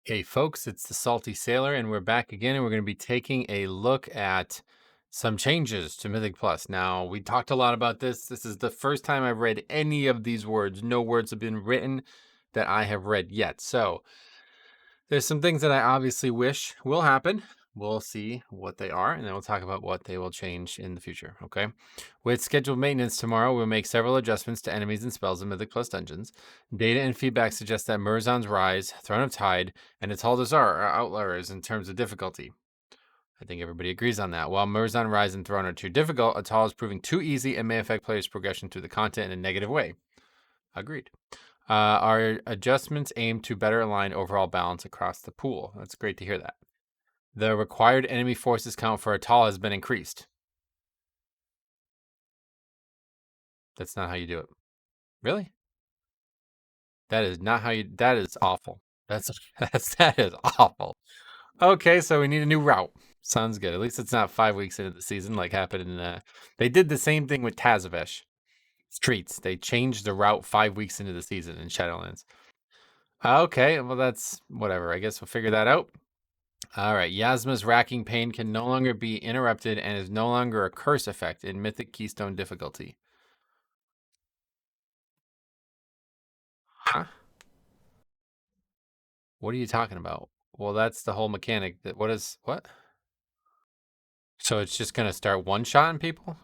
Hey folks, it's the Salty Sailor, and we're back again, and we're going to be taking a look at some changes to Mythic Plus. Now, we talked a lot about this. This is the first time I've read any of these words. No words have been written that I have read yet. So, there's some things that I obviously wish will happen. We'll see what they are, and then we'll talk about what they will change in the future. Okay. With scheduled maintenance tomorrow, we'll make several adjustments to enemies and spells in Mythic Plus dungeons. Data and feedback suggest that Murozond's Rise, Throne of Tide, and Atal'Dazar are outliers in terms of difficulty. I think everybody agrees on that. While Murozond, Rise, and Throne are too difficult, Atal is proving too easy and may affect players' progression through the content in a negative way. Agreed. Our adjustments aim to better align overall balance across the pool. That's great to hear that. The required enemy forces count for Atal has been increased. That's not how you do it. Really? That is not how you. That is awful. That is awful. Okay, so we need a new route. Sounds good. At least it's not 5 weeks into the season like happened in. They did the same thing with Tazavesh Streets. They changed the route 5 weeks into the season in Shadowlands. Okay, well that's whatever. I guess we'll figure that out. All right, Yasma's racking pain can no longer be interrupted and is no longer a curse effect in Mythic Keystone difficulty. Huh? What are you talking about? Well, that's the whole mechanic. That what? So it's just gonna start one-shotting people?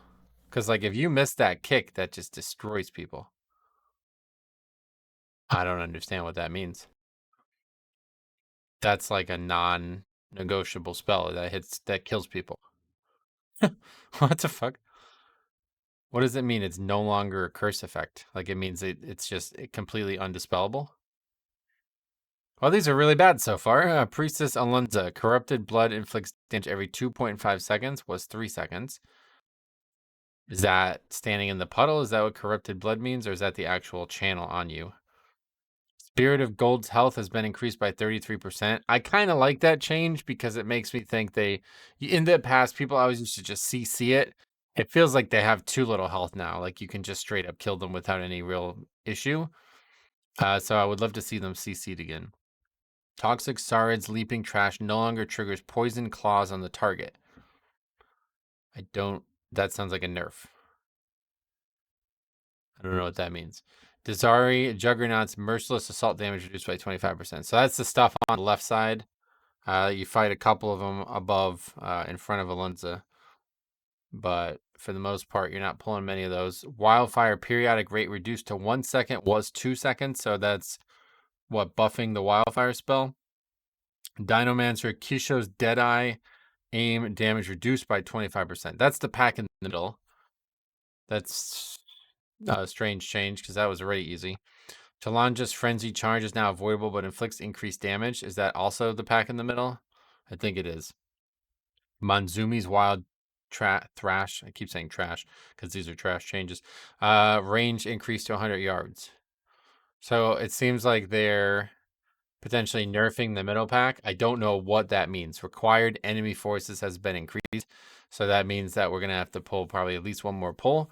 Because like if you miss that kick, that just destroys people. I don't understand what that means. That's like a non-negotiable spell that kills people. What the fuck? What does it mean? It's no longer a curse effect. Like it means it's just completely undispellable. Well, these are really bad so far. Priestess Alunza, corrupted blood inflicts damage every 2.5 seconds, was 3 seconds. Is that standing in the puddle? Is that what corrupted blood means, or is that the actual channel on you? Spirit of Gold's health has been increased by 33%. I kind of like that change because it makes me think in the past, people always used to just CC it. It feels like they have too little health now. Like you can just straight up kill them without any real issue. So I would love to see them CC'd again. Toxic Sarid's leaping trash no longer triggers poison claws on the target. That sounds like a nerf. I don't know what that means. Dazari Juggernaut's merciless assault damage reduced by 25%. So that's the stuff on the left side. You fight a couple of them above in front of Alunza. But for the most part, you're not pulling many of those. Wildfire periodic rate reduced to 1 second was 2 seconds. So that's buffing the wildfire spell. Dinomancer Kisho's Deadeye aim damage reduced by 25%. That's the pack in the middle. That's a strange change because that was already easy. Talanja's Frenzy Charge is now avoidable but inflicts increased damage. Is that also the pack in the middle? I think it is. Manzumi's Wild Thrash. I keep saying trash because these are trash changes. Range increased to 100 yards. So it seems like they're potentially nerfing the middle pack. I don't know what that means. Required enemy forces has been increased. So that means that we're going to have to pull probably at least one more pull,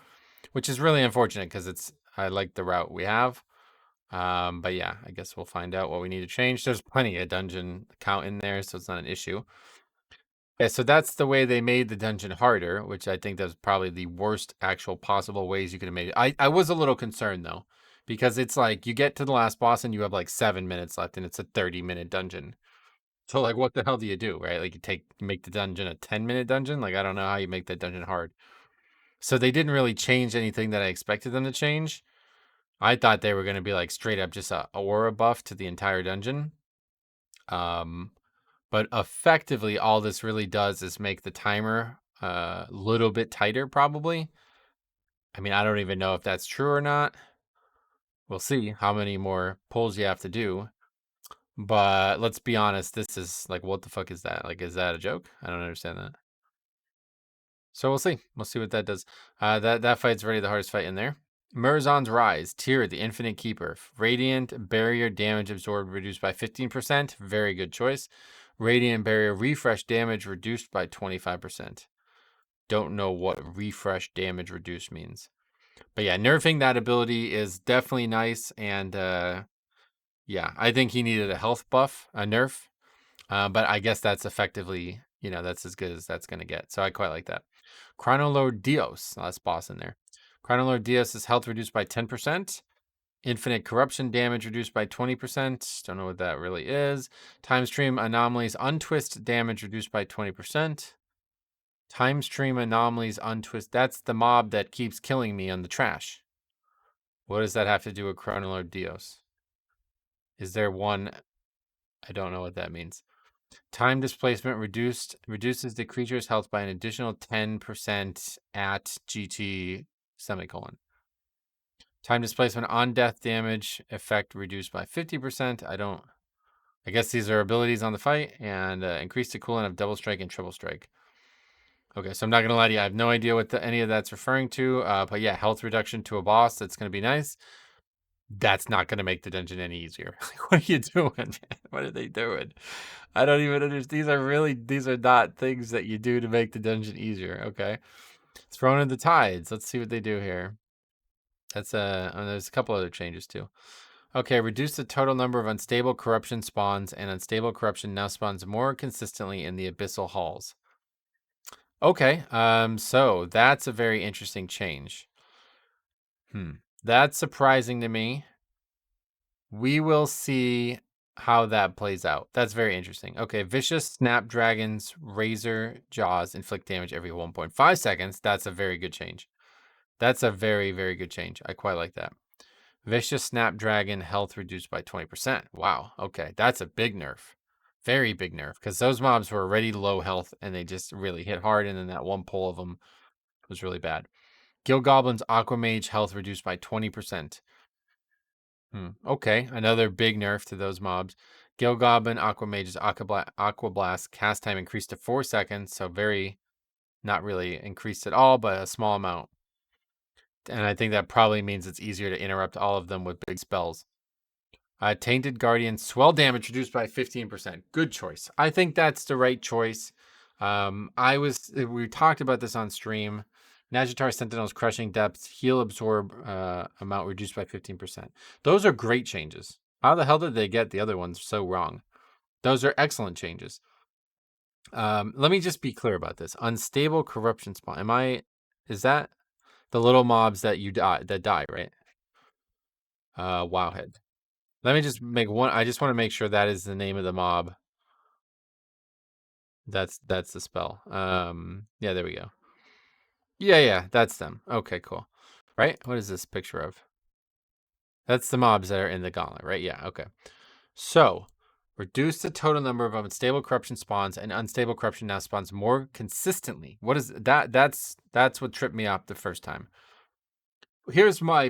which is really unfortunate because I like the route we have. But yeah, I guess we'll find out what we need to change. There's plenty of dungeon count in there, so it's not an issue. Yeah, so that's the way they made the dungeon harder, which I think that's probably the worst actual possible ways you could have made it. I was a little concerned though, because it's like you get to the last boss and you have like 7 minutes left and it's a 30-minute dungeon. So like what the hell do you do, right? Like you make the dungeon a 10-minute dungeon? Like I don't know how you make that dungeon hard. So they didn't really change anything that I expected them to change. I thought they were going to be like straight up just a aura buff to the entire dungeon. But effectively, all this really does is make the timer a little bit tighter, probably. I mean, I don't even know if that's true or not. We'll see how many more pulls you have to do. But let's be honest, this is like, what the fuck is that? Like, is that a joke? I don't understand that. So we'll see. We'll see what that does. That fight's already the hardest fight in there. Murozond's Rise, Tyr, the Infinite Keeper. Radiant Barrier damage absorbed reduced by 15%. Very good choice. Radiant Barrier refresh damage reduced by 25%. Don't know what refresh damage reduced means. But yeah, nerfing that ability is definitely nice. And Yeah, I think he needed a health buff, a nerf. But I guess that's effectively, that's as good as that's going to get. So I quite like that. Chronoloord Dios, last boss in there. Chronoloord Dios' health reduced by 10%. Infinite corruption damage reduced by 20%. Don't know what that really is. Time stream anomalies untwist damage reduced by 20%. Time stream anomalies untwist. That's the mob that keeps killing me on the trash. What does that have to do with Chronoloord Dios? Is there one? I don't know what that means. Time displacement reduces the creature's health by an additional 10% at GT semicolon. Time displacement on death damage effect reduced by 50%. I guess these are abilities on the fight, and increase the cooldown of double strike and triple strike. Okay, so I'm not gonna lie to you, I have no idea what any of that's referring to. But yeah, health reduction to a boss, that's gonna be nice. That's not gonna make the dungeon any easier. What are you doing, man? What are they doing? I don't even understand. These are not things that you do to make the dungeon easier. Okay. Thrown in the tides. Let's see what they do here. That's there's a couple other changes too. Okay, reduce the total number of unstable corruption spawns, and unstable corruption now spawns more consistently in the abyssal halls. Okay, so that's a very interesting change. That's surprising to me. We will see how that plays out. That's very interesting. Okay, vicious snapdragons, razor jaws inflict damage every 1.5 seconds. That's a very good change. That's a very, very good change. I quite like that. Vicious snapdragon health reduced by 20%. Wow. Okay, that's a big nerf. Very big nerf, because those mobs were already low health and they just really hit hard, and then that one pull of them was really bad. Gil Goblin's Aquamage health reduced by 20%. Okay, another big nerf to those mobs. Gil Goblin, Aquamage's Aqua Blast cast time increased to 4 seconds, so very, not really increased at all, but a small amount. And I think that probably means it's easier to interrupt all of them with big spells. Tainted Guardian, swell damage reduced by 15%. Good choice. I think that's the right choice. We talked about this on stream. Nagitar Sentinel's crushing depth, heal absorb amount reduced by 15%. Those are great changes. How the hell did they get the other ones so wrong? Those are excellent changes. Let me just be clear about this. Unstable corruption spawn. Is that the little mobs that die, right? Wowhead. Let me just make one. I just want to make sure that is the name of the mob. That's the spell. Yeah, there we go. Yeah, that's them. Okay, cool. Right? What is this picture of? That's the mobs that are in the gauntlet, right? Yeah, okay. So, reduce the total number of unstable corruption spawns, and unstable corruption now spawns more consistently. What is that? That's what tripped me up the first time. Here's my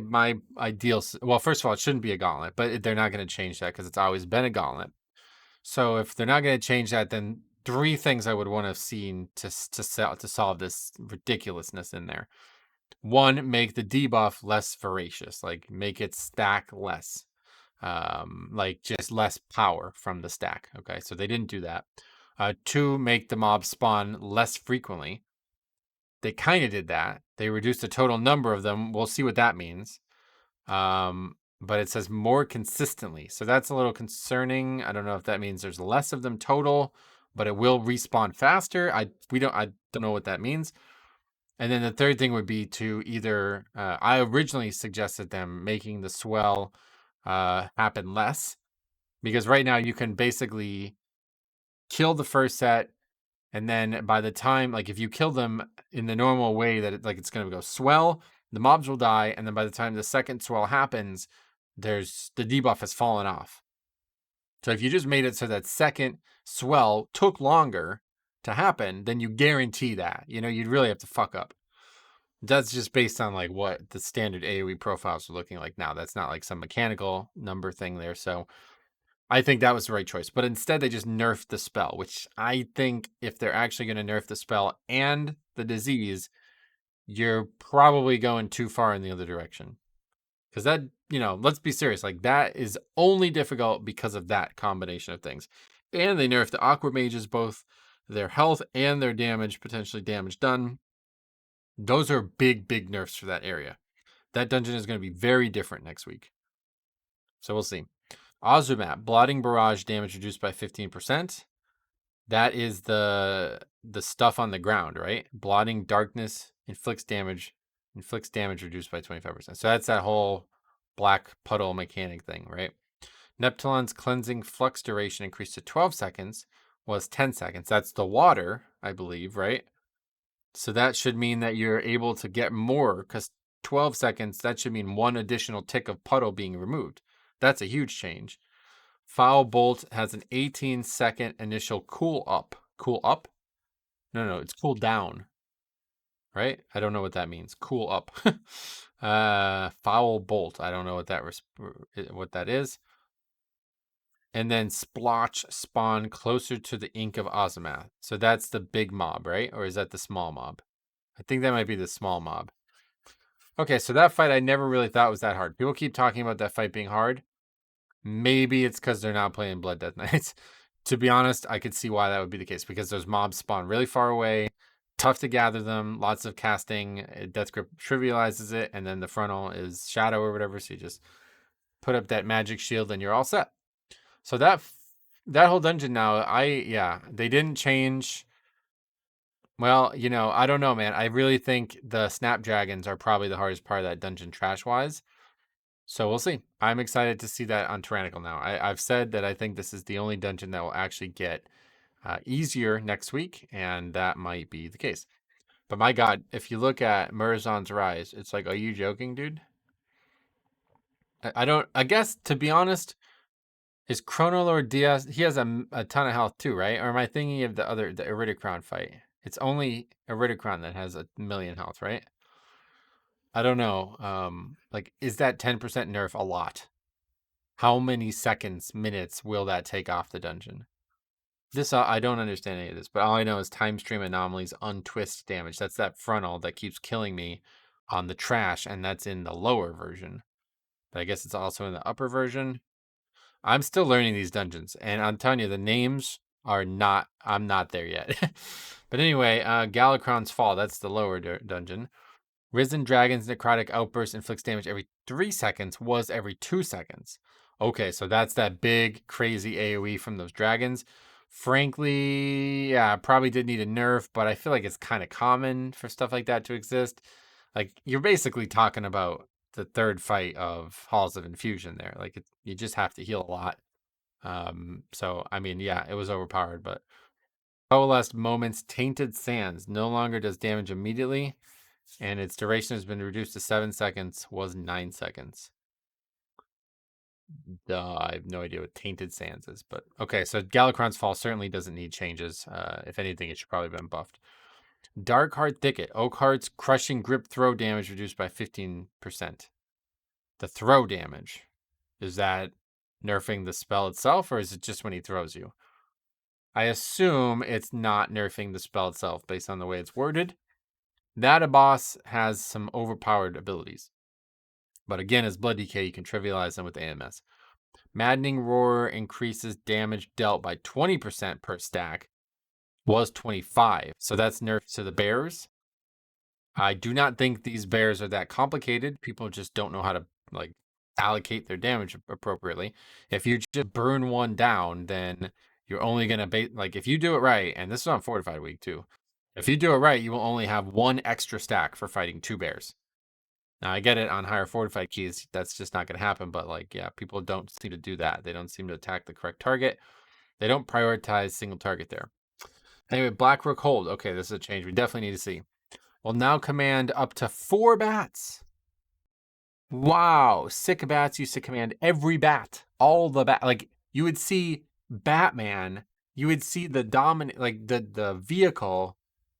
ideal. Well, first of all, it shouldn't be a gauntlet, but they're not going to change that because it's always been a gauntlet. So if they're not going to change that, then 3 things I would want to have seen to solve this ridiculousness in there. 1, make the debuff less voracious, like make it stack less, like just less power from the stack. Okay, so they didn't do that. 2, make the mob spawn less frequently. They kind of did that. They reduced the total number of them. We'll see what that means. But it says more consistently. So that's a little concerning. I don't know if that means there's less of them total, but it will respawn faster. I don't know what that means. And then the third thing would be to either I originally suggested them making the swell happen less, because right now you can basically kill the first set, and then by the time, like, if you kill them in the normal way that it's going to go swell, the mobs will die, and then by the time the second swell happens, the debuff has fallen off. So if you just made it so that second swell took longer to happen, then you guarantee that. You'd really have to fuck up. That's just based on like what the standard AoE profiles are looking like now. That's not like some mechanical number thing there. So I think that was the right choice. But instead, they just nerfed the spell, which I think if they're actually going to nerf the spell and the disease, you're probably going too far in the other direction. Because that, let's be serious. Like, that is only difficult because of that combination of things. And they nerfed the Aqua Mages, both their health and their damage, potentially damage done. Those are big, big nerfs for that area. That dungeon is going to be very different next week. So we'll see. Azumat, blotting barrage damage reduced by 15%. That is the stuff on the ground, right? Blotting darkness inflicts damage reduced by 25%. So that's that whole black puddle mechanic thing, right? Neptulon's cleansing flux duration increased to 12 seconds, was 10 seconds. That's the water, I believe, right? So that should mean that you're able to get more, because 12 seconds, that should mean one additional tick of puddle being removed. That's a huge change. Foul Bolt has an 18-second initial cool up. Cool up? No, it's cool down. Right? I don't know what that means. Cool up. Foul Bolt. I don't know what that is. And then Splotch spawn closer to the Ink of Azumath. So that's the big mob, right? Or is that the small mob? I think that might be the small mob. Okay, so that fight I never really thought was that hard. People keep talking about that fight being hard. Maybe it's because they're not playing Blood Death Knights. To be honest, I could see why that would be the case, because those mobs spawn really far away, tough to gather them, lots of casting. Death Grip trivializes it, and then the frontal is shadow or whatever, so you just put up that magic shield and you're all set. So that whole dungeon now, they didn't change. Well, I don't know, man. I really think the Snapdragons are probably the hardest part of that dungeon trash-wise. So we'll see. I'm excited to see that on Tyrannical now. I've said that I think this is the only dungeon that will actually get easier next week, and that might be the case. But my God, if you look at Murozond's Rise, it's like, are you joking, dude? I guess, to be honest, is Chronolord Diaz, he has a ton of health too, right? Or am I thinking of the Iridicron fight? It's only Iridicron that has 1,000,000 health, right? I don't know. Is that 10% nerf a lot? How many seconds, minutes will that take off the dungeon? I don't understand any of this, but all I know is time stream anomalies untwist damage. That's that frontal that keeps killing me on the trash, and that's in the lower version. But I guess it's also in the upper version. I'm still learning these dungeons, and I'm telling you, the names are not, I'm not there yet. But anyway, Galakrond's Fall, that's the lower dungeon. Risen Dragon's Necrotic Outburst inflicts damage every 3 seconds, was every 2 seconds. Okay, so that's that big, crazy AoE from those dragons. Frankly, yeah, probably did need a nerf, but I feel like it's kind of common for stuff like that to exist. Like, you're basically talking about the third fight of Halls of Infusion there. Like, you just have to heal a lot. So, I mean, yeah, it was overpowered, but Coalesced Moments Tainted Sands no longer does damage immediately, and its duration has been reduced to 7 seconds, was 9 seconds. I have no idea what Tainted Sands is, but okay, so Galakrond's Fall certainly doesn't need changes. If anything, it should probably have been buffed. Darkheart Thicket. Oakheart's crushing grip throw damage reduced by 15%. The throw damage. Is that nerfing the spell itself, or is it just when he throws you? I assume it's not nerfing the spell itself based on the way it's worded. That boss has some overpowered abilities. But again, as Blood DK, you can trivialize them with AMS. Maddening Roar increases damage dealt by 20% per stack. Was 25. So that's nerfed to the bears. I do not think these bears are that complicated. People just don't know how to allocate their damage appropriately. If you just burn one down, then you're only going to if you do it right, and this is on Fortified Week too. If you do it right, you will only have one extra stack for fighting 2 bears. Now, I get it on higher fortified keys. That's just not going to happen. But people don't seem to do that. They don't seem to attack the correct target. They don't prioritize single target there. Anyway, Blackrook Hold. Okay, this is a change we definitely need to see. Will now command up to 4 bats. Wow. Sick bats used to command every bat. All the bat. You would see Batman. You would see the dominant, the vehicle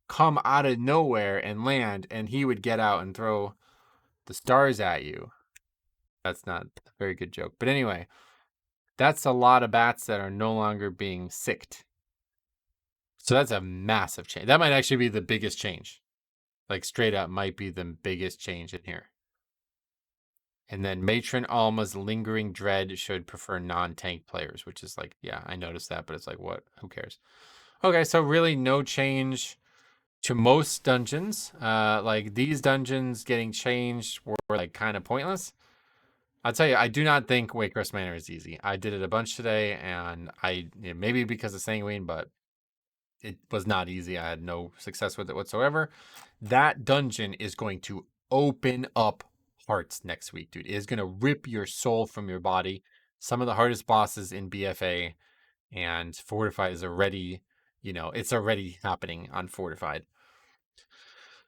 come out of nowhere and land, and he would get out and throw the stars at you. That's not a very good joke. But anyway, that's a lot of bats that are no longer being sicked. So that's a massive change. That might actually be the biggest change. Straight up might be the biggest change in here. And then Matron Alma's Lingering Dread should prefer non-tank players, which is I noticed that, but it's what? Who cares? Okay, so really no change to most dungeons. These dungeons getting changed were kind of pointless. I'll tell you, I do not think Waycrest Manor is easy. I did it a bunch today, and maybe because of Sanguine, but it was not easy. I had no success with it whatsoever. That dungeon is going to open up hearts next week, dude. It is going to rip your soul from your body. Some of the hardest bosses in BFA, and Fortified is already, it's already happening on Fortified.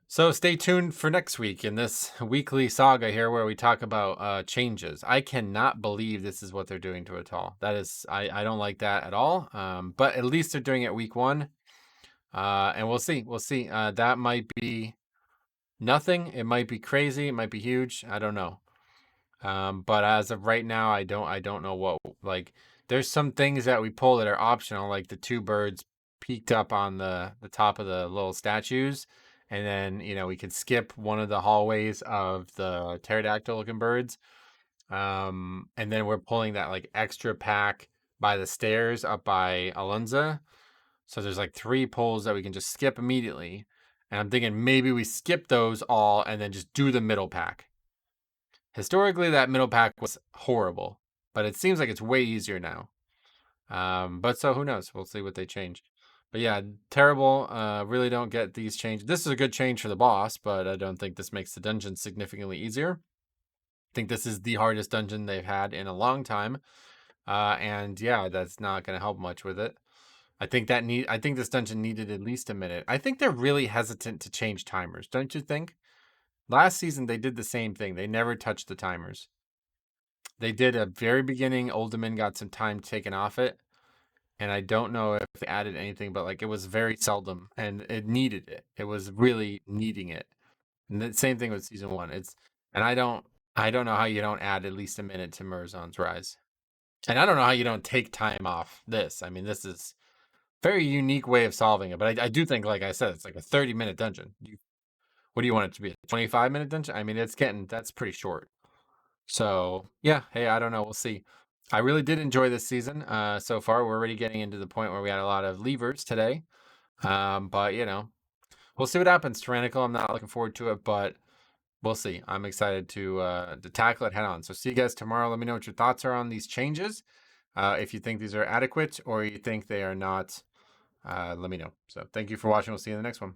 So stay tuned for next week in this weekly saga here where we talk about changes. I cannot believe this is what they're doing to Atal. That is, I don't like that at all. But at least they're doing it week 1. And we'll see. We'll see. That might be nothing. It might be crazy. It might be huge. I don't know. But as of right now, I don't know what, like, there's some things that we pull that are optional, like the 2 birds peeked up on the top of the little statues. And then, we can skip one of the hallways of the pterodactyl looking birds. And then we're pulling that like extra pack by the stairs up by Alunza. So there's like 3 pulls that we can just skip immediately. And I'm thinking maybe we skip those all and then just do the middle pack. Historically, that middle pack was horrible, but it seems like it's way easier now. But so who knows? We'll see what they change. But yeah, terrible. Really don't get these changes. This is a good change for the boss, but I don't think this makes the dungeon significantly easier. I think this is the hardest dungeon they've had in a long time. And yeah, that's not going to help much with it. I think this dungeon needed at least a minute. I think they're really hesitant to change timers, don't you think? Last season they did the same thing. They never touched the timers. They did a very beginning. Uldaman got some time taken off it, and I don't know if they added anything, but like it was very seldom, and it needed it. It was really needing it. And the same thing with season 1. I don't know how you don't add at least a minute to Murozond's Rise, and I don't know how you don't take time off this. I mean, this is very unique way of solving it, but I do think, like I said, it's like a 30-minute dungeon. What do you want it to be? A 25-minute dungeon? I mean, that's pretty short. So yeah, hey, I don't know. We'll see. I really did enjoy this season. So far, we're already getting into the point where we had a lot of levers today. But we'll see what happens. Tyrannical, I'm not looking forward to it, but we'll see. I'm excited to tackle it head on. So see you guys tomorrow. Let me know what your thoughts are on these changes. If you think these are adequate or you think they are not, let me know. So thank you for watching. We'll see you in the next one.